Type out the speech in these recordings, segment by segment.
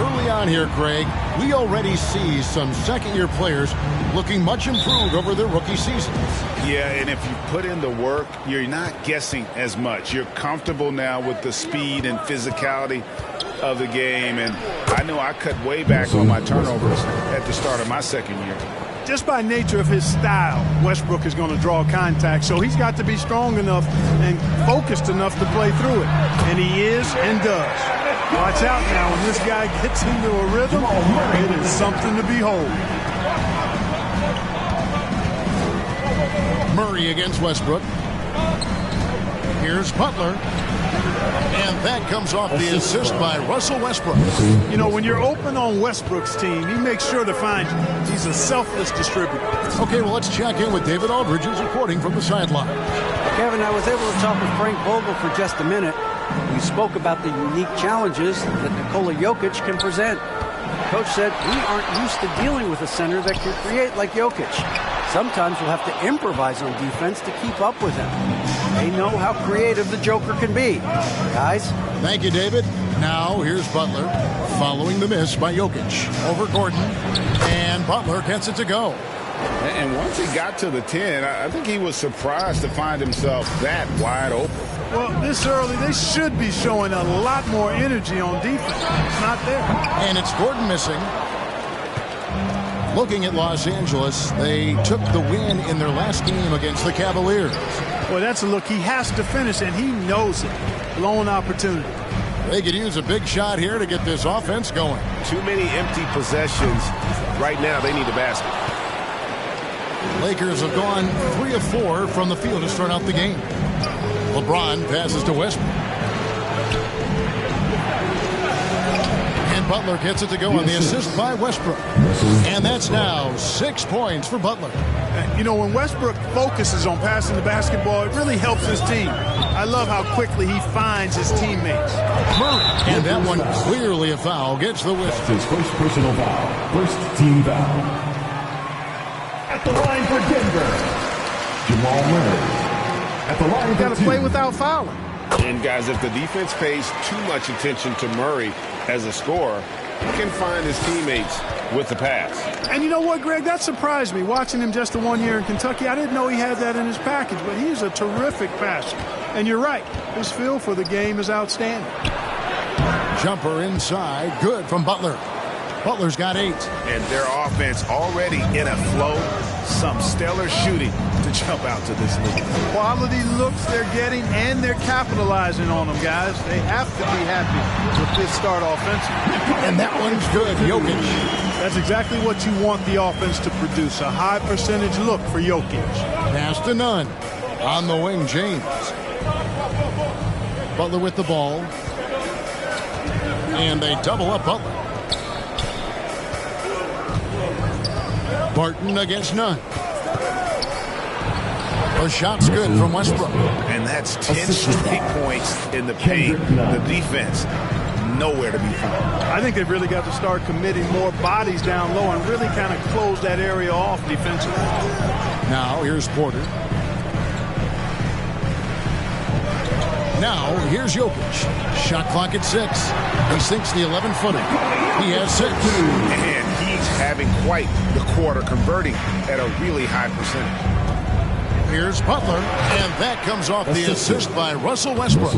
Early on here, Craig, we already see some second-year players looking much improved over their rookie seasons. Yeah, and if you put in the work, you're not guessing as much. You're comfortable now with the speed and physicality of the game, and I know I cut way back on my turnovers at the start of my second year. Just by nature of his style, Westbrook is going to draw contact, so he's got to be strong enough and focused enough to play through it, and he is and does. Watch out now, when this guy gets into a rhythm, it is something to behold. Murray against Westbrook. Here's Butler. And that comes off the assist by Russell Westbrook. You know, when you're open on Westbrook's team, he makes sure to find you. He's a selfless distributor. Okay, well, let's check in with David Aldridge, who's reporting from the sideline. Kevin, I was able to talk with Frank Vogel for just a minute. We spoke about the unique challenges that Nikola Jokic can present. Coach said we aren't used to dealing with a center that can create like Jokic. Sometimes we'll have to improvise on defense to keep up with him. They know how creative the Joker can be. Guys? Thank you, David. Now, here's Butler following the miss by Jokic. Over Gordon. And Butler gets it to go. And once he got to the 10, I think he was surprised to find himself that wide open. Well, this early, they should be showing a lot more energy on defense. It's not there. And it's Gordon missing. Looking at Los Angeles, they took the win in their last game against the Cavaliers. Well, that's a look he has to finish, and he knows it. Blown opportunity. They could use a big shot here to get this offense going. Too many empty possessions. Right now, they need a basket. Lakers have gone 3 of 4 from the field to start out the game. LeBron passes to Westbrook. And Butler gets it to go on the assist by Westbrook. And that's now 6 points for Butler. You know, when Westbrook focuses on passing the basketball, it really helps his team. I love how quickly he finds his teammates. Murray. And that one clearly a foul. Gets the whistle. His first personal foul. First team foul. At the line for Denver, Jamal Murray. At the line, you got to play without fouling. And guys, if the defense pays too much attention to Murray as a scorer, he can find his teammates with the pass. And you know what, Greg? That surprised me. Watching him just the 1 year in Kentucky, I didn't know he had that in his package, but he's a terrific passer. And you're right, his feel for the game is outstanding. Jumper inside, good from Butler. Butler's got 8. And their offense already in a flow. Some stellar shooting to jump out to this lead. Quality looks they're getting, and they're capitalizing on them, guys. They have to be happy with this start offensively. And that one's good, Jokic. That's exactly what you want the offense to produce, a high percentage look for Jokic. Pass to none. On the wing, James. Butler with the ball. And they double up Butler. Barton against Nunn. A shot's good from Westbrook. And that's 10 straight points in the paint. The defense, nowhere to be found. I think they've really got to start committing more bodies down low and really kind of close that area off defensively. Now, here's Porter. Now, here's Jokic. Shot clock at 6. He sinks the 11-footer. He has 6. And he's having quite the quarter, converting at a really high percentage. Here's Butler, and that comes off the assist by Russell Westbrook.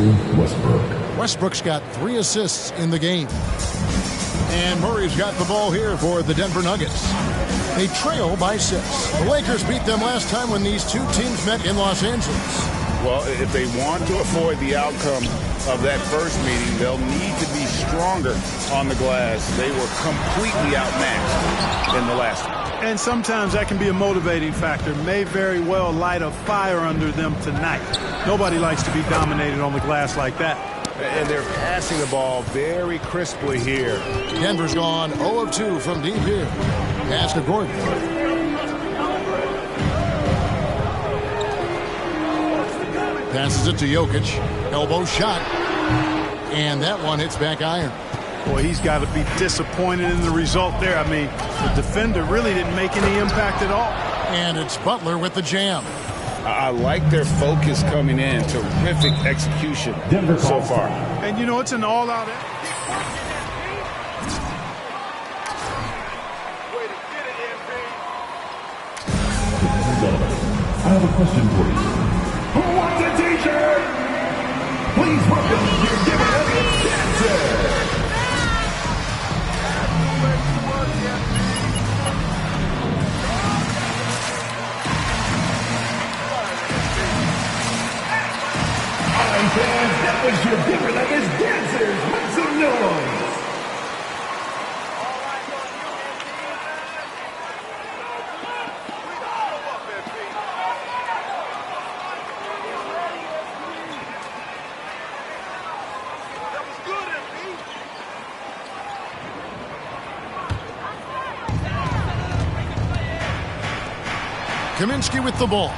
Westbrook's got 3 assists in the game. And Murray's got the ball here for the Denver Nuggets. They trail by 6. The Lakers beat them last time when these two teams met in Los Angeles. Well, if they want to avoid the outcome of that first meeting, they'll need to be stronger on the glass. They were completely outmatched in the last one. And sometimes that can be a motivating factor. May very well light a fire under them tonight. Nobody likes to be dominated on the glass like that. And they're passing the ball very crisply here. Denver's gone 0 of 2 from deep here. Pass to Gordon. Passes it to Jokic. Elbow shot. And that one hits back iron. Boy, he's got to be disappointed in the result there. I mean, the defender really didn't make any impact at all. And it's Butler with the jam. I like their focus coming in. Terrific execution so far. And, you know, it's an all-out. have a question for you. Who wants a t-shirt? Please welcome your giver dancer. Alright, fans, that was your giver dancers. Make some noise. Kaminsky with the ball.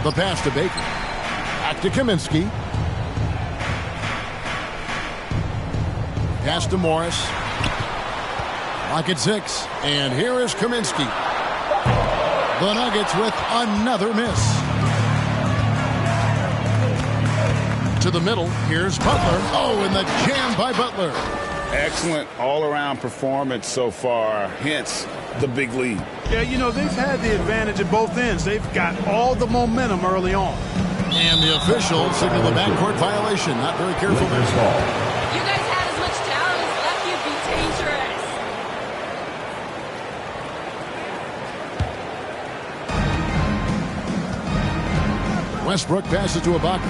The pass to Baker. Back to Kaminsky. Pass to Morris. Lock at 6. And here is Kaminsky. The Nuggets with another miss. To the middle. Here's Butler. Oh, and the jam by Butler. Excellent all-around performance so far, hence the big lead. Yeah, you know, they've had the advantage at both ends. They've got all the momentum early on. And the official signaled a backcourt violation. Not very careful there. You guys had as much talent as left you be dangerous. Westbrook passes to Ibaka.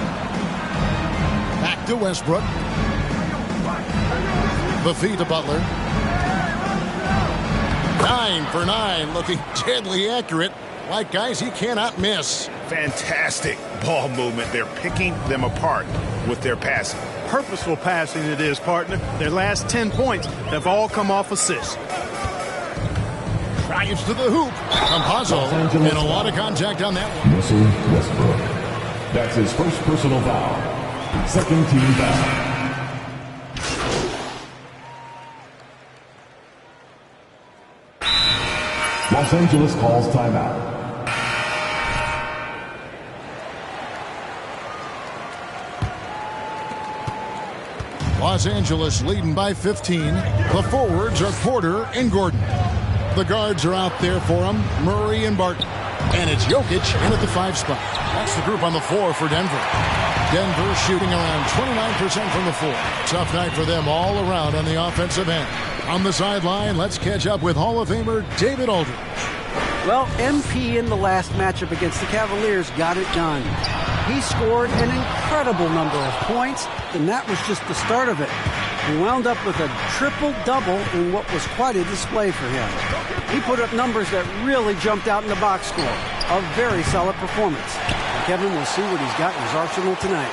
Back to Westbrook. The feed to Butler. 9 for 9, looking deadly accurate. Like guys, he cannot miss. Fantastic ball movement. They're picking them apart with their passing. Purposeful passing it is, partner. Their last 10 points have all come off assists. Drives to the hoop. Campazzo, and a lot of contact on that one. Russell Westbrook. That's his first personal foul. Second team foul. Los Angeles calls timeout. Los Angeles leading by 15. The forwards are Porter and Gordon. The guards are out there for them, Murray and Barton. And it's Jokic in at the 5 spot. That's the group on the floor for Denver. Denver shooting around 29% from the floor. Tough night for them all around on the offensive end. On the sideline, let's catch up with Hall of Famer David Aldridge. Well, MP in the last matchup against the Cavaliers got it done. He scored an incredible number of points, and that was just the start of it. He wound up with a triple-double in what was quite a display for him. He put up numbers that really jumped out in the box score. A very solid performance. Kevin will see what he's got in his arsenal tonight.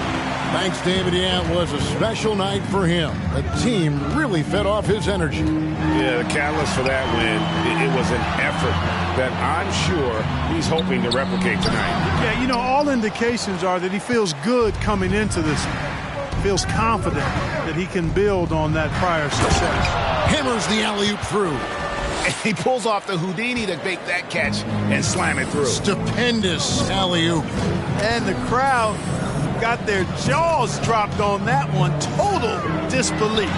Thanks, David. Yeah, it was a special night for him. The team really fed off his energy. Yeah, the catalyst for that win, it was an effort that I'm sure he's hoping to replicate tonight. Yeah, you know, all indications are that he feels good coming into this. Feels confident that he can build on that prior success. Hammers the alley-oop through. And he pulls off the Houdini to make that catch and slam it through. Stupendous alley-oop. And the crowd got their jaws dropped on that one. Total disbelief.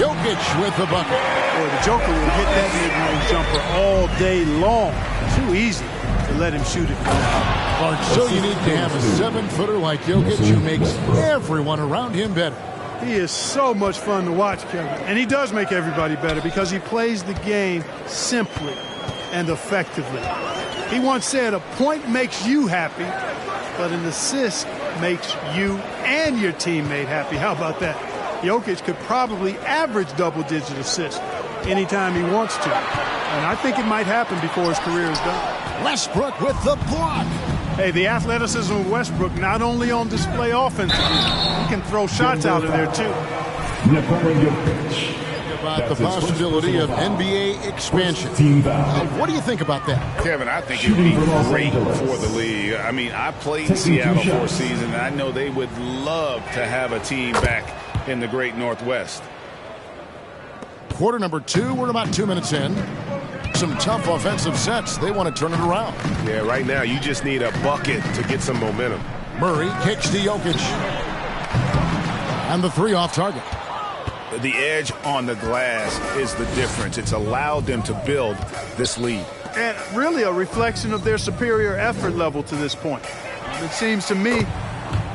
Jokic with the bucket. Boy, the Joker will hit that mid-range jumper all day long. Too easy to let him shoot it from now. Well, it's so unique to have a 7-footer like Jokic who makes everyone around him better. He is so much fun to watch, Kevin. And he does make everybody better because he plays the game simply and effectively. He once said, a point makes you happy, but an assist makes you and your teammate happy. How about that? Jokic could probably average double-digit assists anytime he wants to. And I think it might happen before his career is done. Westbrook with the block. Hey, the athleticism of Westbrook not only on display offensively, he can throw shots out of there, too. About the possibility of NBA expansion. What do you think about that? Kevin, I think it would be great for the league. I mean, I played in Seattle for a season, and I know they would love to have a team back in the great Northwest. Quarter number 2, we're about 2 minutes in. Some tough offensive sets. They want to turn it around. Yeah, right now you just need a bucket to get some momentum. Murray kicks to Jokic. And the 3 off target. The edge on the glass is the difference. It's allowed them to build this lead. And really a reflection of their superior effort level to this point. It seems to me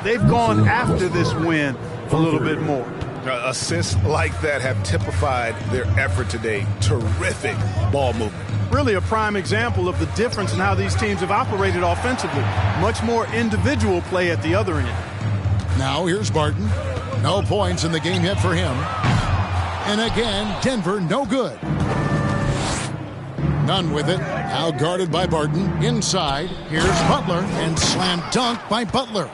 they've gone after this win a little bit more. Assists like that have typified their effort today. Terrific ball movement. Really a prime example of the difference in how these teams have operated offensively. Much more individual play at the other end. Now here's Barton. No points in the game yet for him. And again, Denver no good. None with it. Now guarded by Barton. Inside, here's Butler, and slam dunk by Butler.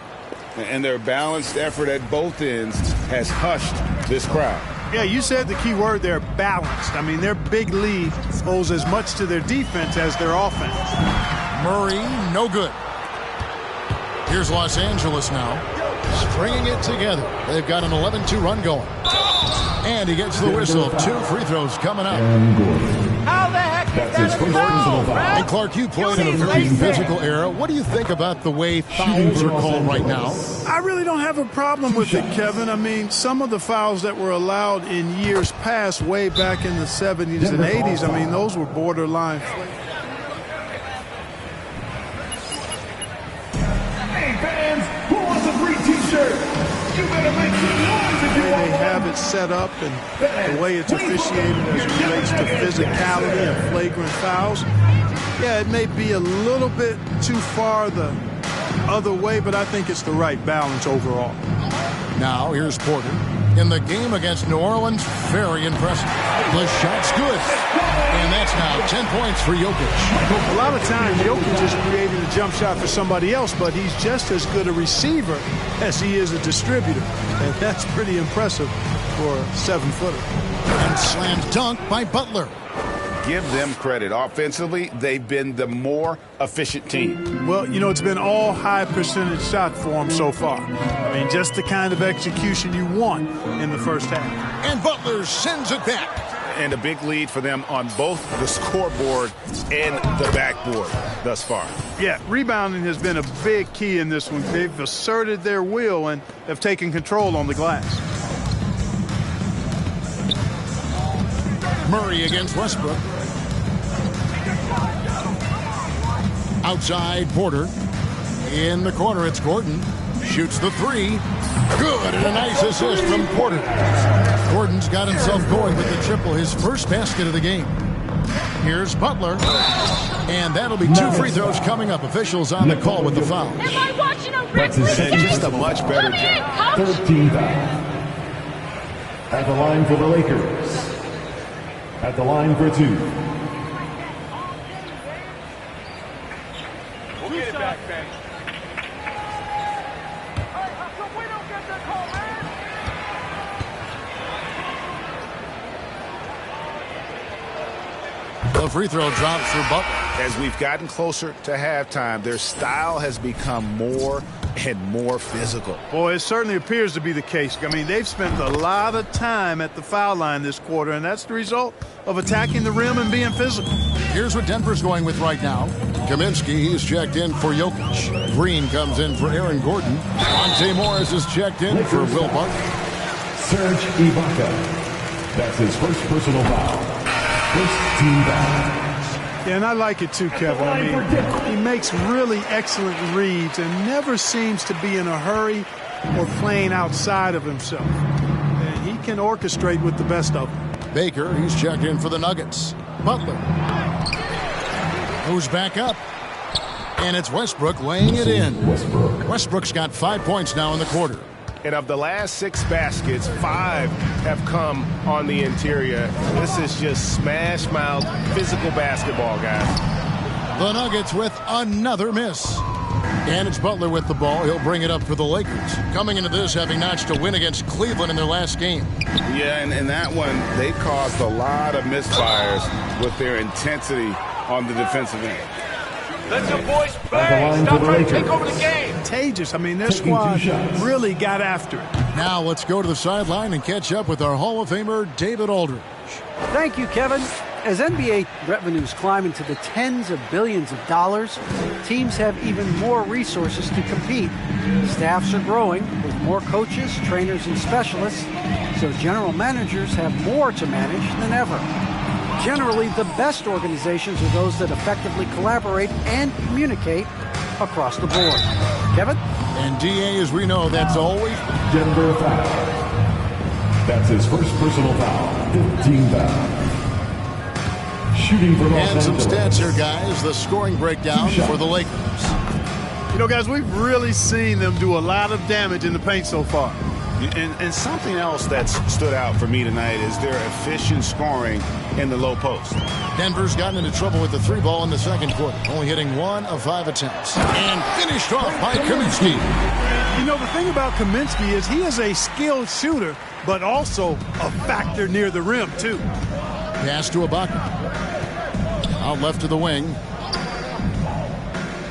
And their balanced effort at both ends has hushed this crowd. Yeah, you said the key word there, balanced. I mean, their big lead owes as much to their defense as their offense. Murray, no good. Here's Los Angeles now, stringing it together. They've got an 11-2 run going. And he gets the whistle. 2 free throws coming up. How the heck is that a foul, And Clark, you played in a very physical era. What do you think about the way fouls are called right now? I really don't have a problem with it, Kevin. I mean, some of the fouls that were allowed in years past, way back in the 70s and 80s, I mean, those were borderline. Hey, fans, who wants a free T-shirt? You better make some noise if you want They have it set up and the way it's officiated as it relates to physicality and flagrant fouls. Yeah, it may be a little bit too far the other way, but I think it's the right balance overall. Now here's Porter. In the game against New Orleans, very impressive. The shot's good. And that's now 10 points for Jokic. A lot of times, Jokic is creating a jump shot for somebody else, but he's just as good a receiver as he is a distributor. And that's pretty impressive for a 7-footer. And slam dunk by Butler. Give them credit. Offensively, they've been the more efficient team. Well, you know, it's been all high percentage shot for them so far. I mean, just the kind of execution you want in the first half. And Butler sends it back. And a big lead for them on both the scoreboard and the backboard thus far. Yeah, rebounding has been a big key in this one. They've asserted their will and have taken control on the glass. Murray against Westbrook. Outside Porter. In the corner, it's Gordon. Shoots the 3. Good, and a nice assist from Porter. Gordon's got himself going with the triple, his first basket of the game. Here's Butler. And that'll be 2 free throws coming up. Officials on the call with the foul. Am I watching a wrestling Just a much better job. 13 foul. At the line for the Lakers. At the line for 2. We'll get it back, man. The free throw drops for Butler. As we've gotten closer to halftime, their style has become more and more physical. Boy, it certainly appears to be the case. I mean, they've spent a lot of time at the foul line this quarter, and that's the result of attacking the rim and being physical. Here's what Denver's going with right now. Kaminsky, he's checked in for Jokic. Green comes in for Aaron Gordon. Monte Morris is checked in for Will Barton. Serge Ibaka. That's his first personal foul. First team foul. Yeah, and I like it too, Kevin. I mean, he makes really excellent reads and never seems to be in a hurry or playing outside of himself. And he can orchestrate with the best of them. Baker, he's checked in for the Nuggets. Butler moves back up. And it's Westbrook laying it in. Westbrook's got 5 points now in the quarter. And of the last 6 baskets, 5 have come on the interior. This is just smash mouth physical basketball, guys. The Nuggets with another miss. And it's Butler with the ball. He'll bring it up for the Lakers. Coming into this, having notched a win against Cleveland in their last game. Yeah, and that one, they caused a lot of misfires with their intensity on the defensive end. Let the boys play. Stop trying to take over the game. Contagious. I mean, their squad really got after it. Now let's go to the sideline and catch up with our Hall of Famer, David Aldridge. Thank you, Kevin. As NBA revenues climb into the tens of billions of dollars, teams have even more resources to compete. Staffs are growing with more coaches, trainers, and specialists, so general managers have more to manage than ever. Generally, the best organizations are those that effectively collaborate and communicate across the board. Kevin? And DA, as we know, that's always Denver foul. That's his first personal foul. 15 foul. Shooting for Los And some Angeles. stats here, guys. The scoring breakdown for the Lakers. You know, guys, we've really seen them do a lot of damage in the paint so far. And something else that's stood out for me tonight is their efficient scoring in the low post. Denver's gotten into trouble with the 3 ball in the second quarter, only hitting 1 of 5 attempts. And finished off by Kaminsky. You know, the thing about Kaminsky is he is a skilled shooter, but also a factor near the rim, too. Pass to Ibaka. Out left to the wing.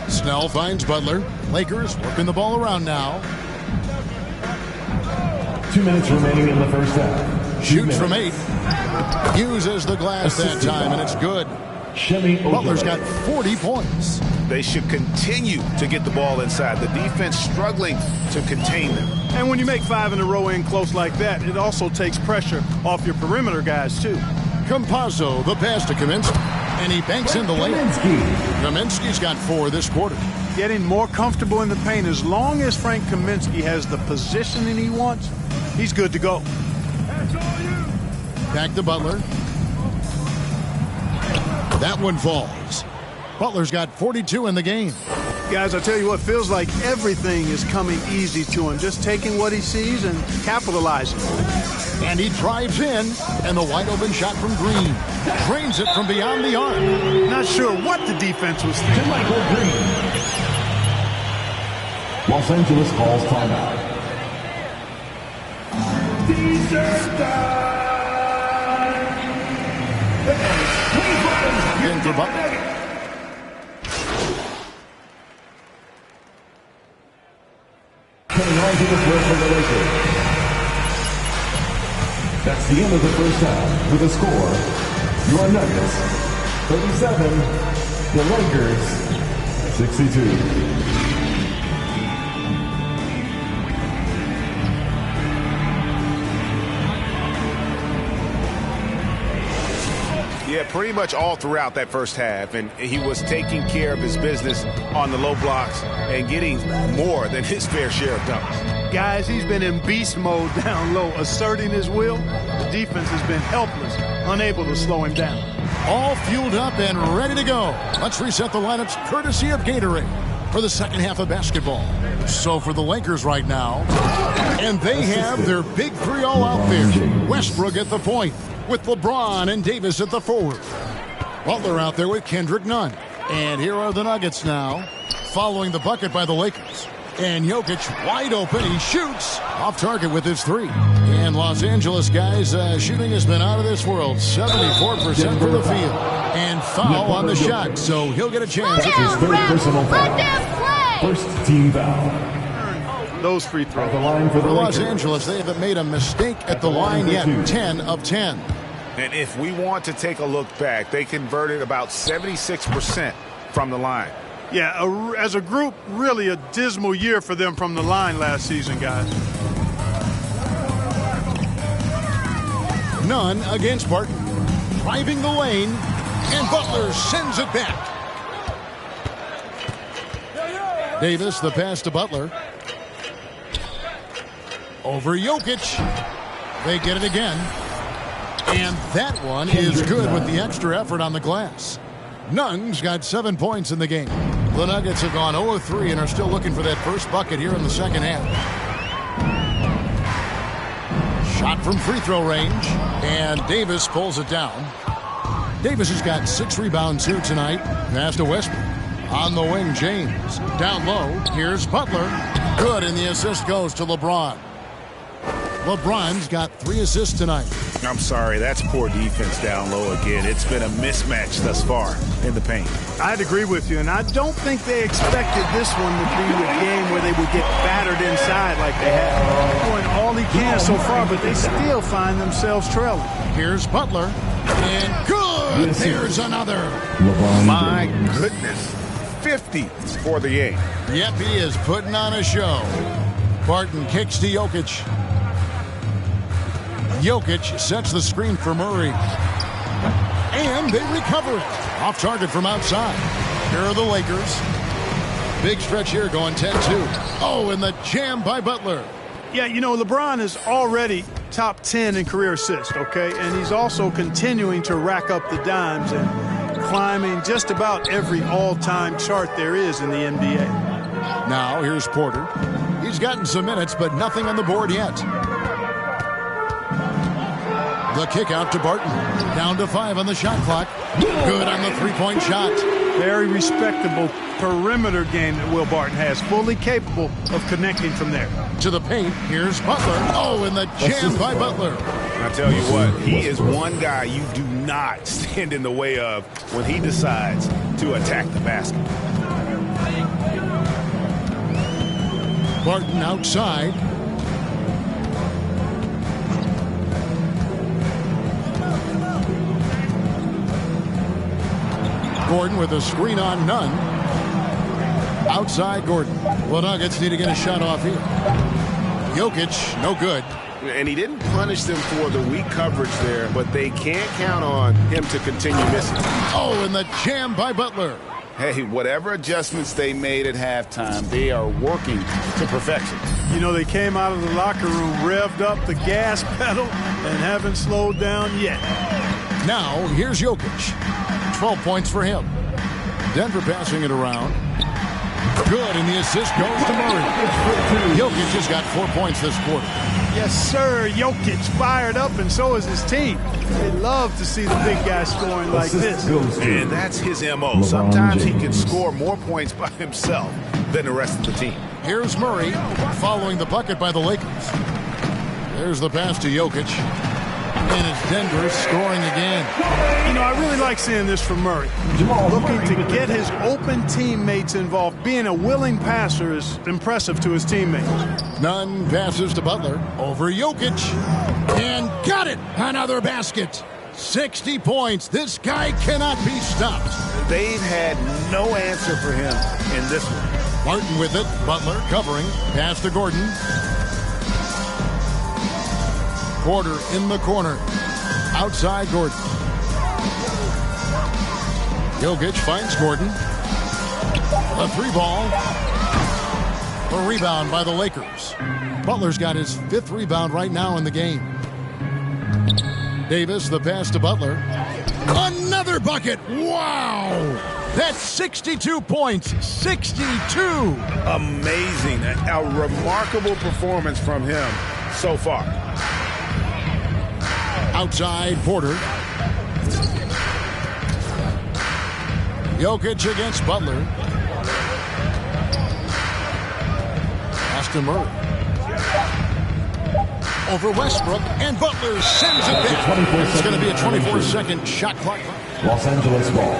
Snell finds Butler. Lakers working the ball around now. 2 minutes remaining in the first half. Shoots from 8. Uses the glass that time, and it's good. Butler's got 40 points. They should continue to get the ball inside. The defense struggling to contain them. And when you make 5 in a row in close like that, it also takes pressure off your perimeter guys, too. Campazzo, the pass to Kaminsky. And he banks in the layup. Kaminsky's got 4 this quarter. Getting more comfortable in the paint. As long as Frank Kaminsky has the positioning he wants, he's good to go. Back to Butler. That one falls. Butler's got 42 in the game. Guys, I tell you what, feels like everything is coming easy to him. Just taking what he sees and capitalizing. And he drives in, and the wide open shot from Green. Drains it from beyond the arc. Not sure what the defense was thinking. Michael Green. Los Angeles calls timeout. In for Butler. Coming on to the floor for the Lakers. That's the end of the first half. With a score, your Nuggets 37, the Lakers 62. Yeah, pretty much all throughout that first half, and he was taking care of his business on the low blocks and getting more than his fair share of dunks. Guys, he's been in beast mode down low, asserting his will. The defense has been helpless, unable to slow him down. All fueled up and ready to go. Let's reset the lineups courtesy of Gatorade for the second half of basketball. So for the Lakers right now, and they have their big 3 all out there. Westbrook at the point, with LeBron and Davis at the forward. Butler out there with Kendrick Nunn. And here are the Nuggets now, following the bucket by the Lakers. And Jokic wide open. He shoots off target with his 3. And Los Angeles, guys, shooting has been out of this world. 74% from the field. And foul on the shot, so he'll get a chance at his 3rd personal foul. First team foul. Those free throws. The line for the Los Lakers. Angeles, they haven't made a mistake at the line yet. 10 of 10. And if we want to take a look back, they converted about 76% from the line. Yeah, as a group, really a dismal year for them from the line last season, guys. Nunn against Barton. Driving the lane, and Butler sends it back. Davis, the pass to Butler. Over Jokic. They get it again. And that one is good with the extra effort on the glass. Nunn's got 7 points in the game. The Nuggets have gone 0-3 and are still looking for that first bucket here in the second half. Shot from free throw range, and Davis pulls it down. Davis has got 6 rebounds here tonight. Pass to Westbrook. On the wing, James. Down low, here's Butler. Good, and the assist goes to LeBron. LeBron's got 3 assists tonight. I'm sorry, that's poor defense down low again. It's been a mismatch thus far in the paint. I'd agree with you, and I don't think they expected this one to be a game where they would get battered inside like they have. Doing all he can so far, but they still find themselves trailing. Here's Butler, and good! There's another. My goodness, 50 for the game. Yep, he is putting on a show. Barton kicks to Jokic. Jokic sets the screen for Murray. And they recover it. Off target from outside. Here are the Lakers. Big stretch here going 10-2. Oh, and the jam by Butler. Yeah, you know, LeBron is already top 10 in career assists, okay? And he's also continuing to rack up the dimes and climbing just about every all-time chart there is in the NBA. Now, here's Porter. He's gotten some minutes, but nothing on the board yet. The kick out to Barton. Down to 5 on the shot clock. Good on the three-point shot. Very respectable perimeter game that Will Barton has. Fully capable of connecting from there. To the paint, here's Butler. Oh, and the jam by Butler. I tell you what, he is one guy you do not stand in the way of when he decides to attack the basket. Barton outside. Gordon with a screen on none. Outside Gordon. Well, Nuggets need to get a shot off here. Jokic, no good. And he didn't punish them for the weak coverage there, but they can't count on him to continue missing. Oh, and the jam by Butler. Hey, whatever adjustments they made at halftime, they are working to perfection. You know, they came out of the locker room, revved up the gas pedal, and haven't slowed down yet. Now, here's Jokic. 12 points for him. Denver passing it around. Good, and the assist goes to Murray. Jokic just got 4 points this quarter. Yes, sir. Jokic fired up, and so is his team. They love to see the big guy scoring like this. And that's his M.O. Sometimes he can score more points by himself than the rest of the team. Here's Murray following the bucket by the Lakers. There's the pass to Jokic. And it's Denver scoring again. You know, I really like seeing this from Murray. Looking to get his open teammates involved. Being a willing passer is impressive to his teammates. Nunn passes to Butler over Jokic. And got it! Another basket. 60 points. This guy cannot be stopped. They've had no answer for him in this one. Martin with it. Butler covering. Pass to Gordon. Porter in the corner. Outside Gordon. Jokic finds Gordon. A three ball. A rebound by the Lakers. Butler's got his 5th rebound right now in the game. Davis, the pass to Butler. Another bucket. Wow. That's 62 points. 62. Amazing. A remarkable performance from him so far. Outside Porter. Jokic against Butler. Pass to Murray. Over Westbrook, and Butler sends it back. It's going to be a 24-second shot clock. Los Angeles ball.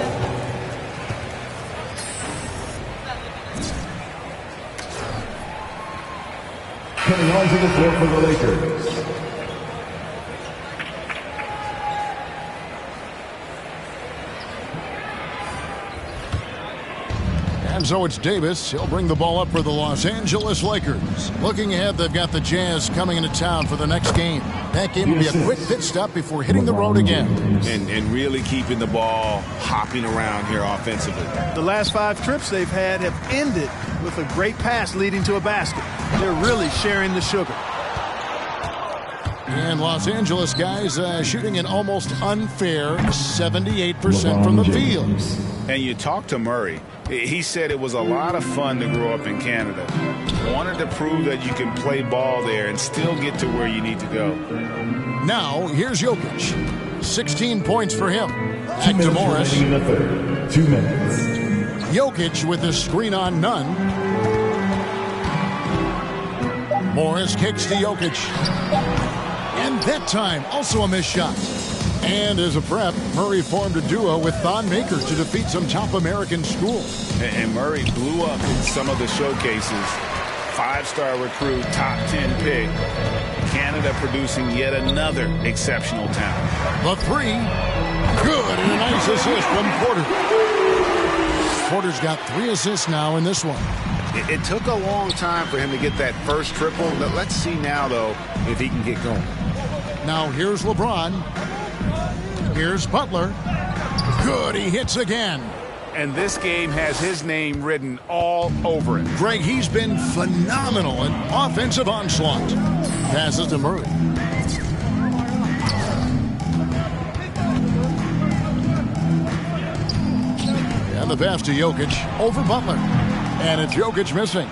Coming onto the floor for the Lakers. And so it's Davis. He'll bring the ball up for the Los Angeles Lakers. Looking ahead, they've got the Jazz coming into town for the next game. That game will be a quick pit stop before hitting the road again. And really keeping the ball hopping around here offensively. The last 5 trips they've had have ended with a great pass leading to a basket. They're really sharing the sugar. And Los Angeles guys shooting an almost unfair 78% from the field. And you talk to Murray. He said it was a lot of fun to grow up in Canada. Wanted to prove that you can play ball there and still get to where you need to go. Now, here's Jokic. 16 points for him. Back to Morris. 2 minutes. Jokic with the screen on Nunn. Morris kicks to Jokic. And that time, also a missed shot. And as a prep, Murray formed a duo with Thon Maker to defeat some top American schools. And Murray blew up in some of the showcases. 5-star recruit, top 10 pick. Canada producing yet another exceptional talent. The 3. Good, and a nice assist from Porter. Porter's got 3 assists now in this one. It took a long time for him to get that first triple. Let's see now, though, if he can get going. Now here's LeBron. Here's Butler. Good, he hits again. And this game has his name written all over it. Greg, he's been phenomenal in offensive onslaught. Passes to Murray. And the pass to Jokic over Butler. And it's Jokic missing.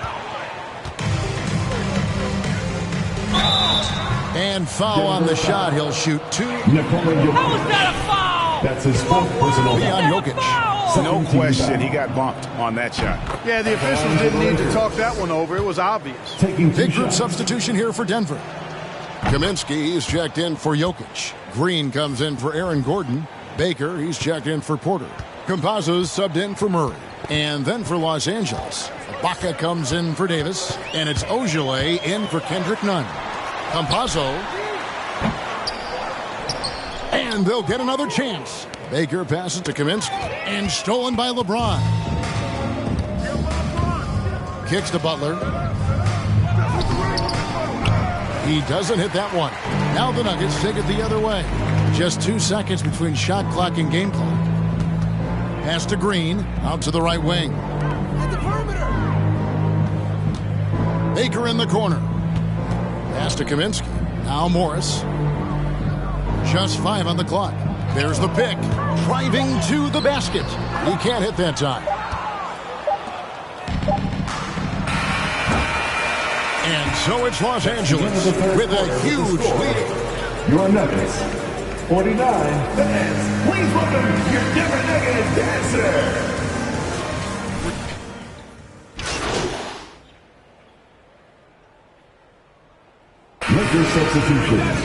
And foul on the shot. He'll shoot two. How was that a foul? That's his fourth personal Beyond Jokic. No question, he got bumped on that shot. Yeah, the officials didn't need to talk that one over. It was obvious. Taking Big group substitution here for Denver. Kaminsky is checked in for Jokic. Green comes in for Aaron Gordon. Baker, he's checked in for Porter. Campazzo's subbed in for Murray. And then for Los Angeles, Ibaka comes in for Davis. And it's Ojale in for Kendrick Nunn. Campazzo. And they'll get another chance. Baker passes to Kaminsky. And stolen by LeBron. Kicks to Butler. He doesn't hit that one. Now the Nuggets take it the other way. Just 2 seconds between shot clock and game clock. Pass to Green. Out to the right wing. At the perimeter. Baker in the corner. Pass to Kaminsky. Now Morris. Just 5 on the clock. There's the pick. Driving to the basket. He can't hit that time. And so it's Los Angeles with a huge lead. Your Nuggets, 49 fans. Please welcome your Denver Nuggets dancer. Lakers substitutions.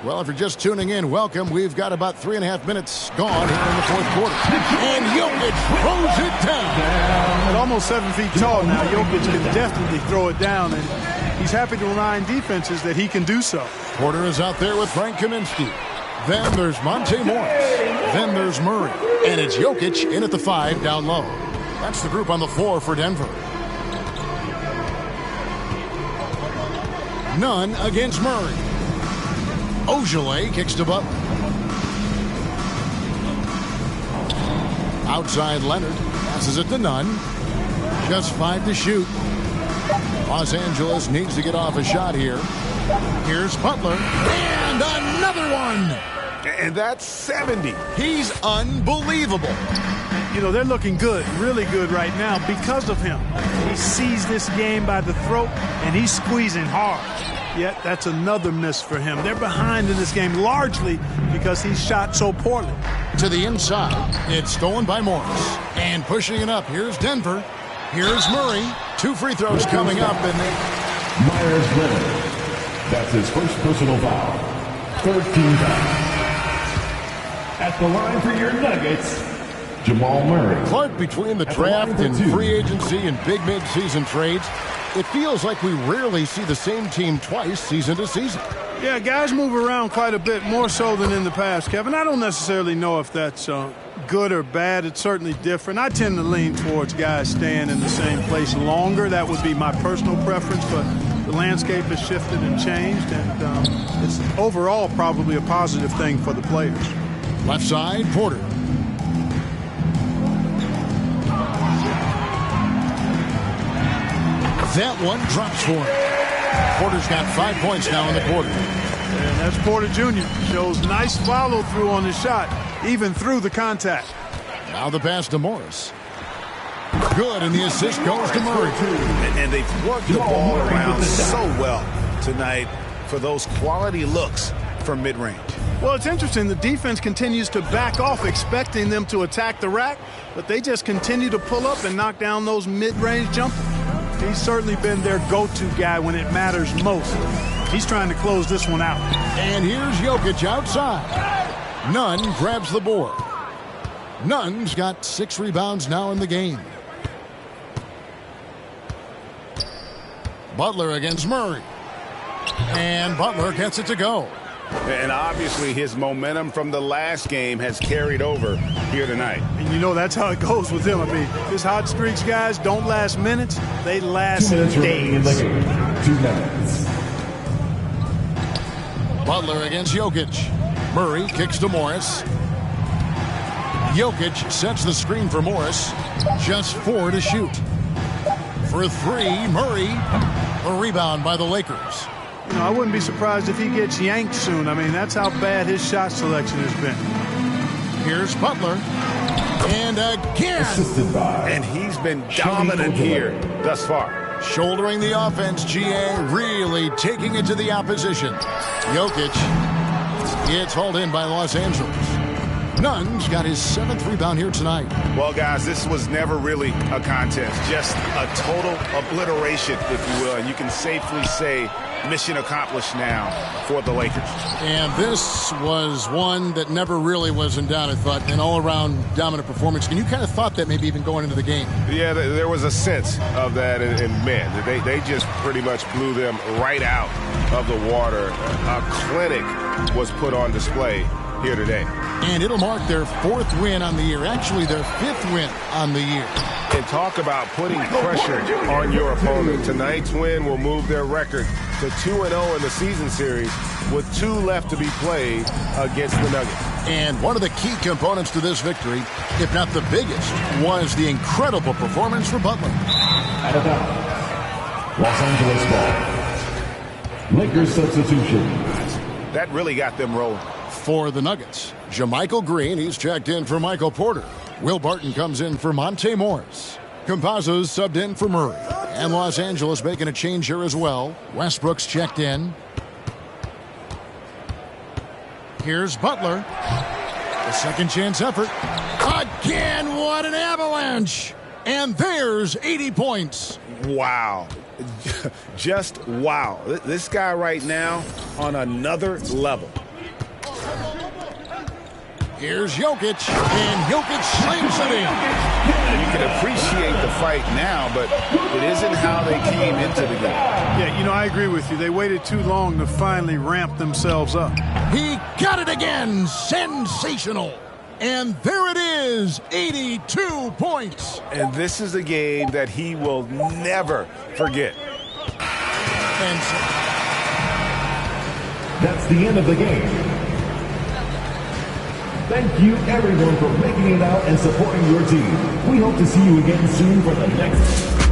Well, if you're just tuning in, welcome. We've got about 3.5 minutes gone here in the fourth quarter. And Jokic throws it down. At almost 7 feet tall now, Jokic can definitely throw it down, and he's happy to remind defenses that he can do so. Porter is out there with Frank Kaminsky. Then there's Monte Morris. Then there's Murray. And it's Jokic in at the 5 down low. That's the group on the floor for Denver. Nunn against Murray. Ojale kicks to Butler. Outside Leonard. Passes it to Nunn. Just 5 to shoot. Los Angeles needs to get off a shot here. Here's Butler. And another one. And that's 70. He's unbelievable. You know, they're looking good, really good right now because of him. He sees this game by the throat, and he's squeezing hard. Yet that's another miss for him. They're behind in this game largely because he shot so poorly. To the inside. It's stolen by Morris. And pushing it up. Here's Denver. Here's Murray. 2 free throws coming up. And Myers Leonard. That's his first personal foul. 13 foul. At the line for your Nuggets, Jamal Murray. Clark, between the draft and free agency and big mid-season trades, it feels like we rarely see the same team twice season to season. Yeah, guys move around quite a bit, more so than in the past, Kevin. I don't necessarily know if that's good or bad. It's certainly different. I tend to lean towards guys staying in the same place longer. That would be my personal preference, but the landscape has shifted and changed, and it's overall probably a positive thing for the players. Left side, Porter. That one drops for him. Porter's got 5 points now in the quarter. And that's Porter Jr. Shows nice follow-through on his shot, even through the contact. Now the pass to Morris. Good, and the assist goes to Murray. And they've worked the ball around so well tonight for those quality looks from mid-range. Well, it's interesting. The defense continues to back off, expecting them to attack the rack, but they just continue to pull up and knock down those mid-range jumpers. He's certainly been their go-to guy when it matters most. He's trying to close this one out. And here's Jokic outside. Nunn grabs the board. Nunn's got 6 rebounds now in the game. Butler against Murray. And Butler gets it to go. And obviously his momentum from the last game has carried over here tonight. And you know that's how it goes with him. I mean, his hot streaks, guys, don't last minutes. They last 2 minutes remaining in the days. game. 2 minutes. Butler against Jokic. Murray kicks to Morris. Jokic sets the screen for Morris. Just 4 to shoot. For 3, Murray. A rebound by the Lakers. You know, I wouldn't be surprised if he gets yanked soon. I mean, that's how bad his shot selection has been. Here's Butler. And again. Assisted by. And he's been dominant here thus far. Shouldering the offense, GA really taking it to the opposition. Jokic. It's hauled in by Los Angeles. Nunn's got his 7th rebound here tonight. Well, guys, this was never really a contest. Just a total obliteration, if you will. And you can safely say mission accomplished now for the Lakers. And this was one that never really was in doubt, I thought. An all-around dominant performance. And you kind of thought that maybe even going into the game. Yeah, there was a sense of that in men. They just pretty much blew them right out of the water. A clinic was put on display here today. And it'll mark their 4th win on the year. Actually, their 5th win on the year. And talk about putting pressure on your opponent. Tonight's win will move their record to 2-0 in the season series with 2 left to be played against the Nuggets. And one of the key components to this victory, if not the biggest, was the incredible performance for Butler. Out of bounds. Los Angeles ball. Lakers substitution. That really got them rolling. For the Nuggets, JaMychal Green, he's checked in for Michael Porter. Will Barton comes in for Monte Morris. Campazzo's subbed in for Murray. And Los Angeles making a change here as well. Westbrook's checked in. Here's Butler. A second chance effort. Again, what an avalanche! And there's 80 points. Wow. Just wow. This guy right now on another level. Here's Jokic, and Jokic slams it in. You can appreciate the fight now, but it isn't how they came into the game. Yeah, you know, I agree with you. They waited too long to finally ramp themselves up. He got it again. Sensational. And there it is, 82 points. And this is a game that he will never forget. And so That's the end of the game. Thank you, everyone, for making it out and supporting your team. We hope to see you again soon for the next